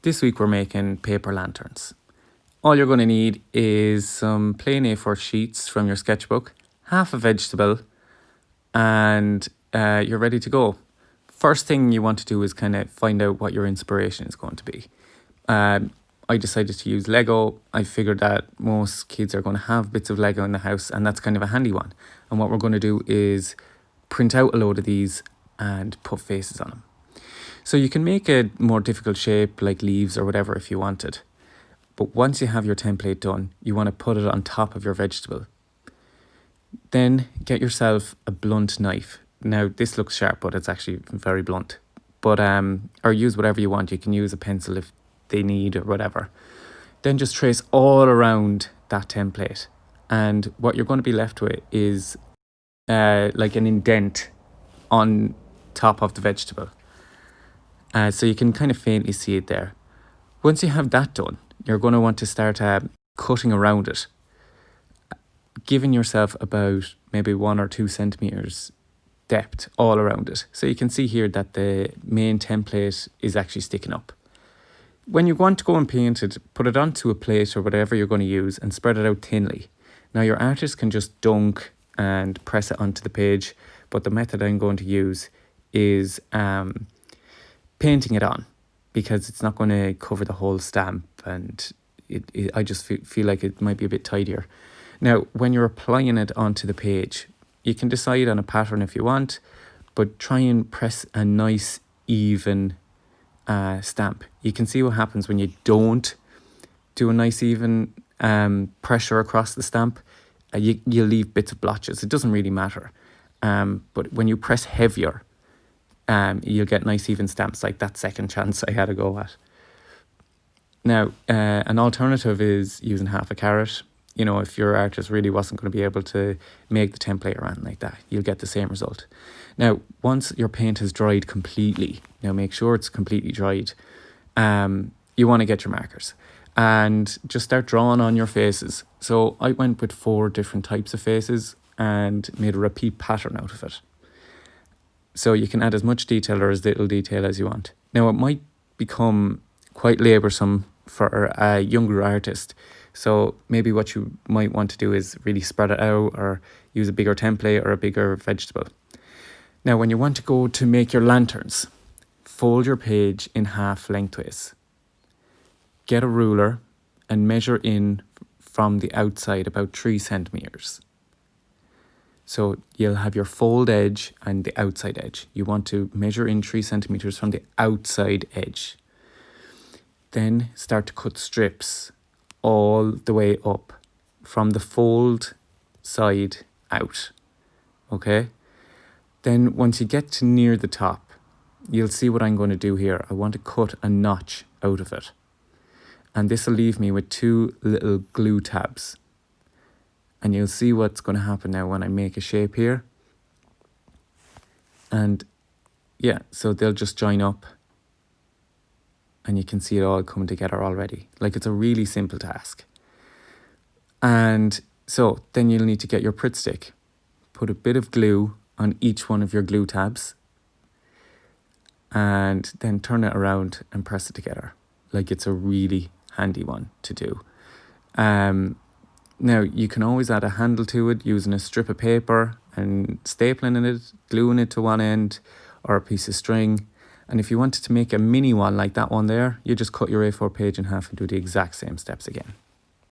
This week we're making paper lanterns. All you're going to need is some plain A4 sheets from your sketchbook, half a vegetable, and you're ready to go. First thing you want to do is kind of find out what your inspiration is going to be. I decided to use Lego. I figured that most kids are going to have bits of Lego in the house, and that's kind of a handy one. And what we're going to do is print out a load of these and put faces on them. So you can make a more difficult shape like leaves or whatever if you wanted. But once you have your template done, you want to put it on top of your vegetable. Then get yourself a blunt knife. Now this looks sharp, but it's actually very blunt. But or use whatever you want. You can use a pencil if they need or whatever. Then just trace all around that template. And what you're going to be left with is like an indent on top of the vegetable. So you can kind of faintly see it there. Once you have that done, you're going to want to start cutting around it, giving yourself about maybe 1 or 2 centimeters depth all around it. So you can see here that the main template is actually sticking up. When you want to go and paint it, put it onto a plate or whatever you're going to use and spread it out thinly. Now your artist can just dunk and press it onto the page, but the method I'm going to use is painting it on, because it's not going to cover the whole stamp, and I just feel like it might be a bit tidier. Now, when you're applying it onto the page, you can decide on a pattern if you want, but try and press a nice, even stamp. You can see what happens when you don't do a nice, even pressure across the stamp. You leave bits of blotches. It doesn't really matter. But when you press heavier, you'll get nice even stamps like that second chance I had a go at. Now, an alternative is using half a carrot. You know, if your artist really wasn't going to be able to make the template around like that, you'll get the same result. Now, once your paint has dried completely, now make sure it's completely dried, you want to get your markers and just start drawing on your faces. So I went with 4 different types of faces and made a repeat pattern out of it. So you can add as much detail or as little detail as you want. Now, it might become quite laboursome for a younger artist. So maybe what you might want to do is really spread it out or use a bigger template or a bigger vegetable. Now, when you want to go to make your lanterns, fold your page in half lengthways. Get a ruler and measure in from the outside about 3 centimeters. So you'll have your fold edge and the outside edge. You want to measure in 3 centimeters from the outside edge. Then start to cut strips all the way up from the fold side out. Okay? Then once you get to near the top, you'll see what I'm going to do here. I want to cut a notch out of it. And this will leave me with 2 little glue tabs. And you'll see what's going to happen now when I make a shape here. And yeah, so they'll just join up. And you can see it all coming together already. Like, it's a really simple task. And so then you'll need to get your Pritt stick. Put a bit of glue on each one of your glue tabs. And then turn it around and press it together. Like, it's a really handy one to do. Now, you can always add a handle to it using a strip of paper and stapling it, gluing it to one end, or a piece of string. And if you wanted to make a mini one like that one there, you just cut your A4 page in half and do the exact same steps again.